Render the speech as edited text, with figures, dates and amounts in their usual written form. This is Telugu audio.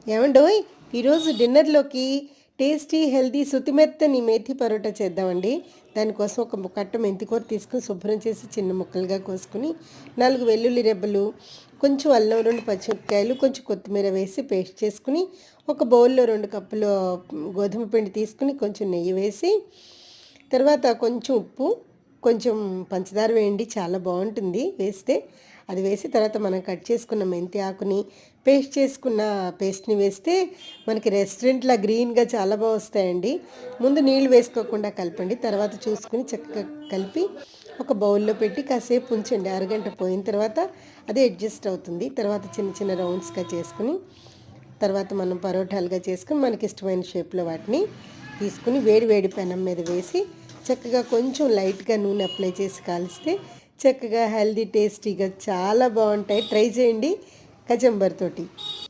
ఏమండోయ్ ఈరోజు డిన్నర్లోకి టేస్టీ హెల్దీ శుతిమెత్తని మేథి పరోటా చేద్దామండి. దానికోసం ఒక కట్ట మెంతికూర తీసుకుని శుభ్రం చేసి చిన్న ముక్కలుగా కోసుకుని 4 వెల్లుల్లి రెబ్బలు, కొంచెం అల్లం, 2 పచ్చిమిరపకాయలు, కొంచెం కొత్తిమీర వేసి పేస్ట్ చేసుకుని ఒక బౌల్లో 2 కప్పులు గోధుమ పిండి తీసుకుని కొంచెం నెయ్యి వేసి తర్వాత కొంచెం ఉప్పు, కొంచెం పంచదార వేయండి, చాలా బాగుంటుంది వేస్తే. అది వేసి తర్వాత మనం కట్ చేసుకున్న మెంతి ఆకుని పేస్ట్ చేసుకున్న పేస్ట్ని వేస్తే మనకి రెస్టారెంట్లో గ్రీన్గా చాలా బాగా వస్తాయండి. ముందు నీళ్ళు వేసుకోకుండా కలపండి, తర్వాత చూసుకుని చక్కగా కలిపి ఒక బౌల్లో పెట్టి కాసేపు ఉంచండి. అరగంట పోయిన తర్వాత అది అడ్జస్ట్ అవుతుంది. తర్వాత చిన్న చిన్న రౌండ్స్గా చేసుకుని తర్వాత మనం పరోటాలుగా చేసుకుని మనకి ఇష్టమైన షేప్లో వాటిని తీసుకుని వేడి వేడి పెనం మీద వేసి చక్కగా కొంచెం లైట్గా నూనె అప్లై చేసి కాలిస్తే చక్కగా హెల్దీ టేస్టీగా చాలా బాగుంటాయి. ట్రై చేయండి కచంబర్ తోటి.